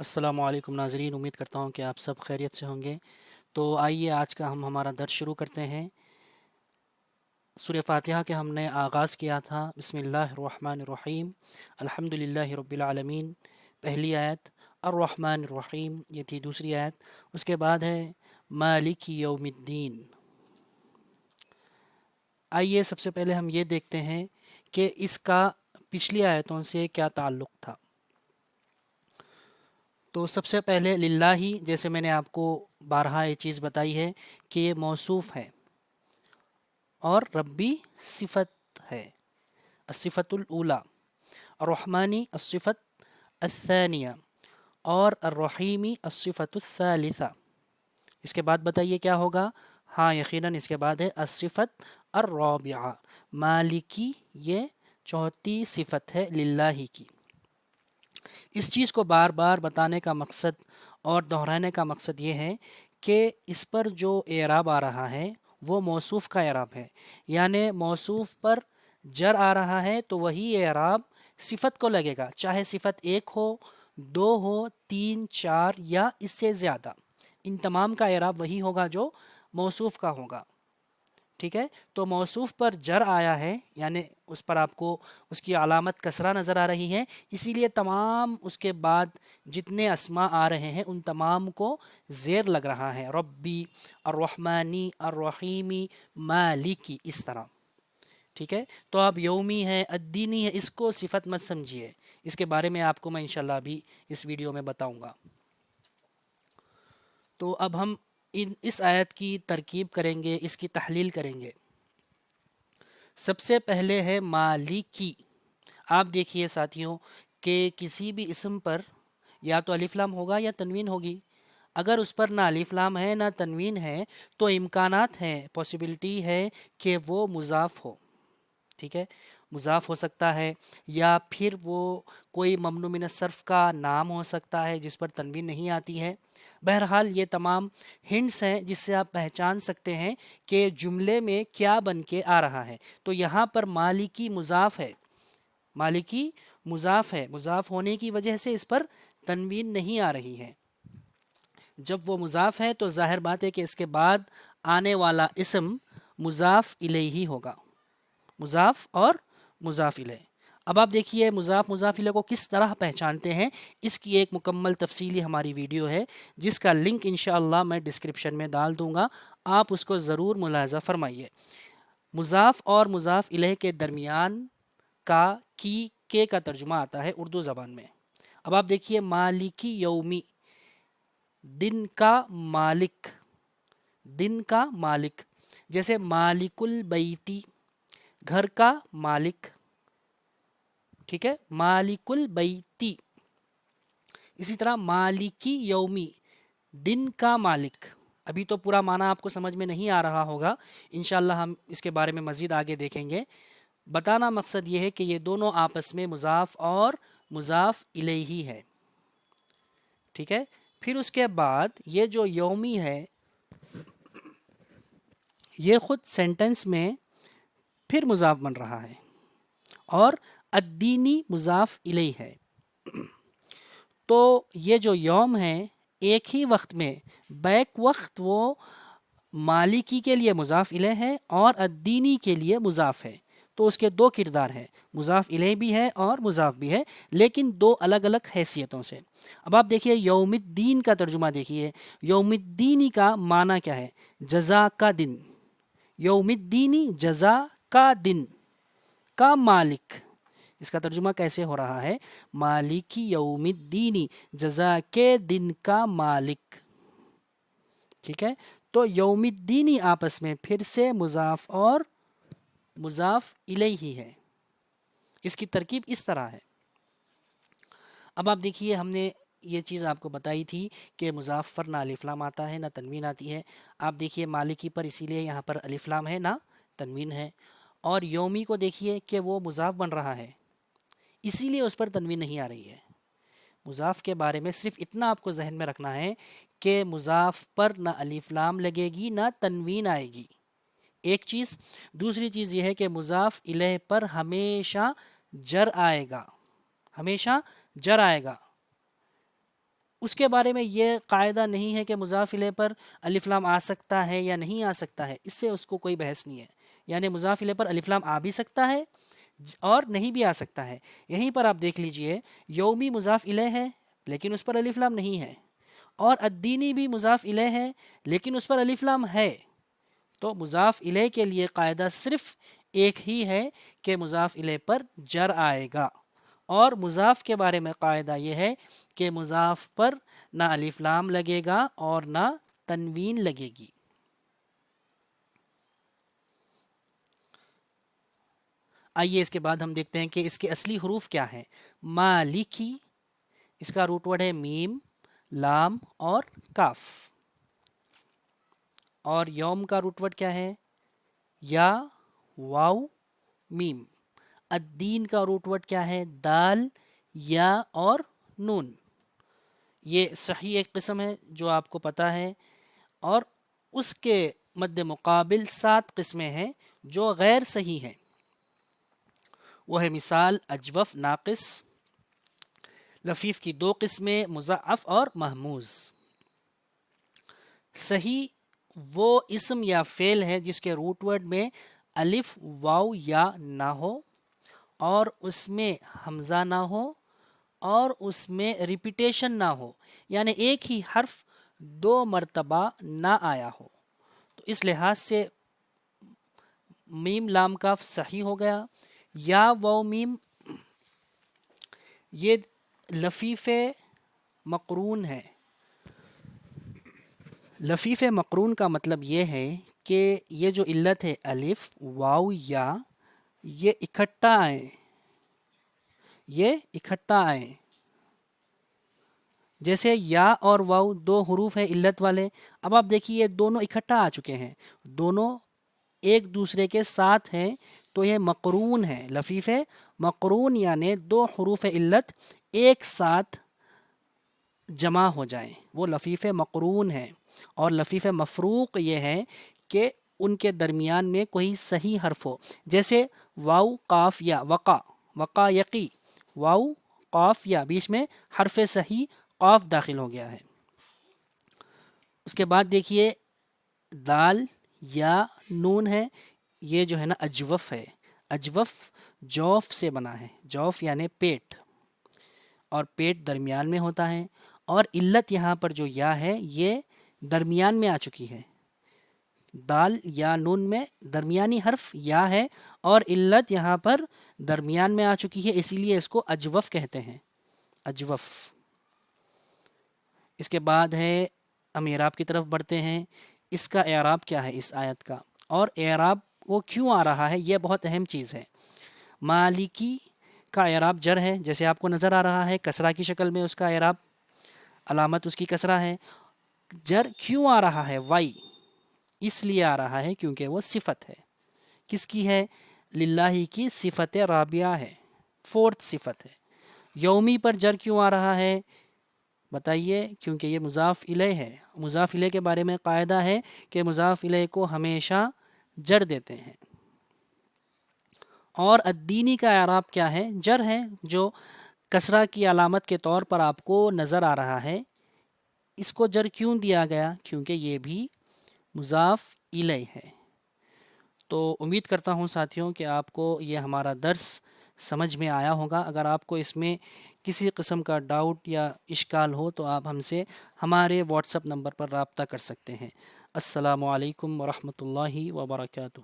अस्सलाम वालेकुम नाज़रीन, उम्मीद करता हूँ कि आप सब खैरियत से होंगे। तो आइए आज का हम हमारा दर्स शुरू करते हैं। सूरह फ़ातिहा के हमने आगाज़ किया था बिस्मिल्लाहिर्रहमानिर्रहीम अल्हम्दुलिल्लाहि रब्बिल आलमीन, पहली आयत। अर्रहमानिर्रहीम, ये थी दूसरी आयत। उसके बाद है मालिकी यौमिद्दीन। आइए सबसे पहले हम ये देखते हैं कि इसका पिछली आयतों से क्या ताल्लुक़ था। तो सबसे पहले लिल्लाही, जैसे मैंने आपको बारहा ये चीज़ बताई है कि ये मौसूफ़ है और रब्बी सिफत है, अस्सिफ़तुल ऊला। अर्रहमानी अस्सिफ़त अस्सानिया और अर्रहीमी अस्सिफ़तुस सालिसा। इसके बाद बताइए क्या होगा। हाँ, यकीनन इसके बाद है अस्सिफ़त अर्राबिआ। मालिकी, ये चौथी सिफत है लिल्लाही की। इस चीज़ को बार बार बताने का मकसद और दोहराने का मकसद ये है कि इस पर जो एराब आ रहा है वो मौसूफ़ का एराब है, यानी मौसूफ़ पर जर आ रहा है तो वही एराब सिफत को लगेगा, चाहे सिफत एक हो, दो हो, तीन, चार या इससे ज़्यादा। इन तमाम का एराब वही होगा जो मौसूफ़ का होगा। ठीक है, तो मौसूफ़ पर जर आया है, यानी उस पर आपको उसकी अलामत कसरा नज़र आ रही है, इसीलिए तमाम उसके बाद जितने अस्मा आ रहे हैं उन तमाम को ज़ेर लग रहा है। रब्बी, अर्रहमानी, अर्रहीमी, मालिकी, इस तरह। ठीक है, तो अब यौमी है, अद्दीनी है, इसको सिफत मत समझिए। इसके बारे में आपको मैं इंशाल्लाह अभी इस वीडियो में बताऊंगा। तो अब हम इस आयत की तरकीब करेंगे, इसकी तहलील करेंगे। सबसे पहले है मालिकी। आप देखिए साथियों कि किसी भी इसम पर या तो अलिफ लाम होगा या तनवीन होगी। अगर उस पर ना अलिफ लाम है ना तनवीन है तो इम्कानात हैं, पॉसिबिलिटी है कि वो मुज़ाफ़ हो। ठीक है, मुज़ाफ़ हो सकता है या फिर वो कोई ममनू मिन सर्फ़ का नाम हो सकता है जिस पर तनवीन नहीं आती है। बहरहाल ये तमाम हिंट्स हैं जिससे आप पहचान सकते हैं कि जुमले में क्या बन के आ रहा है। तो यहाँ पर मालिकी मुज़ाफ़ है, मालिकी मुज़ाफ़ है, मुज़ाफ़ होने की वजह से इस पर तनवीन नहीं आ रही है। जब वो मुज़ाफ़ है तो ज़ाहिर बात है कि इसके बाद आने वाला इसम मुज़ाफ़ इलैही होगा, मुज़ाफ़ और मुज़ाफ़ इलैह। अब आप देखिए मुज़ाफ़ मुज़ाफ़ इलैह को किस तरह पहचानते हैं, इसकी एक मुकम्मल तफसीली हमारी वीडियो है जिसका लिंक इंशाअल्लाह मैं डिस्क्रिप्शन में डाल दूँगा, आप उसको ज़रूर मुलाज़ा फ़रमाइए। मुज़ाफ़ और मुज़ाफ़ इलैह के दरमियान का की के का तर्जुमा आता है उर्दू ज़बान में। अब आप देखिए मालिकी यौमी, दिन का मालिक, दिन का मालिक। जैसे मालिकुल बैती, घर का मालिक। ठीक है, मालिकुल बैती। इसी तरह मालिकी यौमी, दिन का मालिक। अभी तो पूरा माना आपको समझ में नहीं आ रहा होगा, इंशाल्लाह हम इसके बारे में मज़ीद आगे देखेंगे। बताना मकसद ये है कि ये दोनों आपस में मुज़ाफ़ और मुज़ाफ़ इलैही है। ठीक है, फिर उसके बाद ये जो यौमी है ये ख़ुद सेंटेंस में फिर मुज़ाफ़ बन रहा है और अद्दीनी मुज़ाफ़ इलैह है। तो ये जो यौम है एक ही वक्त में बैक वक्त वो मालिकी के लिए मुज़ाफ़ इलैह है और अद्दीनी के लिए मुज़ाफ़ है। तो उसके दो किरदार हैं, मुज़ाफ़ इलैह भी है और मुज़ाफ़ भी है, लेकिन दो अलग अलग हैसियतों से। अब आप देखिए यौमिद्दीन का तर्जुमा देखिए, यौमिद्दीनी का माना क्या है, जज़ा का दिन। यौमिद्दीनी जज़ा का दिन का मालिक, इसका तर्जुमा कैसे हो रहा है, मालिकी यौमिद्दीनी, जज़ा के दिन का मालिक। ठीक है, तो यौमिद्दीनी आपस में फिर से मुज़ाफ़ और मुज़ाफ़ इलैही है। इसकी तरकीब इस तरह है। अब आप देखिए हमने ये चीज़ आपको बताई थी कि मुज़ाफ़ पर ना अलिफ लाम आता है ना तनवीन आती है। आप देखिए मालिकी पर इसीलिए यहाँ पर अलिफ लाम है ना तनवीन है, और यौमी को देखिए कि वो मुज़ाफ़ बन रहा है इसीलिए उस पर तनवीन नहीं आ रही है। मुज़ाफ़ के बारे में सिर्फ इतना आपको जहन में रखना है कि मुज़ाफ़ पर ना अलिफ लाम लगेगी ना तनवीन आएगी, एक चीज़। दूसरी चीज़ ये है कि मुज़ाफ़ इलैह पर हमेशा जर आएगा, हमेशा जर आएगा। اس کے بارے میں یہ قاعدہ نہیں ہے کہ مضاف الیہ پر الف لام آ سکتا ہے یا نہیں آ سکتا ہے، اس سے اس کو کوئی بحث نہیں ہے، یعنی مضاف الیہ پر الف لام آ بھی سکتا ہے اور نہیں بھی آ سکتا ہے۔ یہیں پر آپ دیکھ لیجئے یومی مضاف الیہ ہے لیکن اس پر الف لام نہیں ہے، اور الدینی بھی مضاف الیہ ہے لیکن اس پر الف لام ہے۔ تو مضاف الیہ کے لیے قاعدہ صرف ایک ہی ہے کہ مضاف الیہ پر جر آئے گا، اور مضاف کے بارے میں قاعدہ یہ ہے کہ مضاف پر نہ الف لام لگے گا اور نہ تنوین لگے گی۔ آئیے اس کے بعد ہم دیکھتے ہیں کہ اس کے اصلی حروف کیا ہیں۔ مالکی، اس کا روٹ ورڈ ہے میم، لام اور کاف، اور یوم کا روٹ ورڈ کیا ہے؟ یا، واو، میم۔ الدین کا روٹ ورڈ کیا ہے؟ دال، یا اور نون۔ یہ صحیح ایک قسم ہے جو آپ کو پتہ ہے، اور اس کے مد مقابل 7 قسمیں ہیں جو غیر صحیح ہیں۔ وہ ہے مثال اجوف ناقص، لفیف کی 2 قسمیں مضاعف اور مہموز۔ صحیح وہ اسم یا فعل ہے جس کے روٹ ورڈ میں الف، واو یا نہ ہو، اور اس میں حمزہ نہ ہو، اور اس میں ریپیٹیشن نہ ہو، یعنی ایک ہی حرف 2 مرتبہ نہ آیا ہو۔ تو اس لحاظ سے میم لام کاف صحیح ہو گیا۔ یا واو میم یہ لفیف مقرون ہے۔ لفیف مقرون کا مطلب یہ ہے کہ یہ جو علت ہے الف، واو، یا، یہ اکٹھا آئیں، یہ اکٹھا آئیں۔ جیسے یا اور واو 2 حروف ہیں علت والے، اب آپ دیکھیے یہ دونوں اکٹھا آ چکے ہیں، دونوں ایک دوسرے کے ساتھ ہیں، تو یہ مقرون ہے۔ لفیف مقرون یعنی 2 حروف علت ایک ساتھ جمع ہو جائیں، وہ لفیف مقرون ہے۔ اور لفیف مفروق یہ ہے کہ ان کے درمیان میں کوئی صحیح حرف ہو، جیسے واو قاف یا، وقا، وقا یقی، واو قاف یا، بیچ میں حرف صحیح قاف داخل ہو گیا ہے۔ اس کے بعد دیکھیے دال یا نون ہے، یہ جو ہے نا اجوف ہے۔ اجوف جوف سے بنا ہے، جوف یعنی پیٹ، اور پیٹ درمیان میں ہوتا ہے، اور علت یہاں پر جو یا ہے یہ درمیان میں آ چکی ہے۔ دال یا نون میں درمیانی حرف یا ہے اور علت یہاں پر درمیان میں آ چکی ہے، اسی لیے اس کو اجوف کہتے ہیں، اجوف۔ اس کے بعد ہے ہم اعراب کی طرف بڑھتے ہیں۔ اس کا اعراب کیا ہے اس آیت کا، اور اعراب وہ کیوں آ رہا ہے، یہ بہت اہم چیز ہے۔ مالکی کا اعراب جر ہے، جیسے آپ کو نظر آ رہا ہے کسرہ کی شکل میں اس کا اعراب، علامت اس کی کسرہ ہے۔ جر کیوں آ رہا ہے؟ وائی، اس لیے آ رہا ہے کیونکہ وہ صفت ہے۔ کس کی ہے؟ للہ کی صفت رابعہ ہے، 4th صفت ہے۔ یومی پر جر کیوں آ رہا ہے بتائیے؟ کیونکہ یہ مضاف الیہ ہے۔ مضاف الیہ کے بارے میں قاعدہ ہے کہ مضاف الیہ کو ہمیشہ جر دیتے ہیں۔ اور الدینی کا اعراب کیا ہے؟ جر ہے، جو کسرہ کی علامت کے طور پر آپ کو نظر آ رہا ہے۔ اس کو جر کیوں دیا گیا؟ کیونکہ یہ بھی مضاف الیہ ہے۔ تو امید کرتا ہوں ساتھیوں کہ آپ کو یہ ہمارا درس سمجھ میں آیا ہوگا۔ اگر آپ کو اس میں کسی قسم کا ڈاؤٹ یا اشکال ہو تو آپ ہم سے ہمارے واٹس ایپ نمبر پر رابطہ کر سکتے ہیں۔ السلام علیکم ورحمۃ اللہ وبرکاتہ۔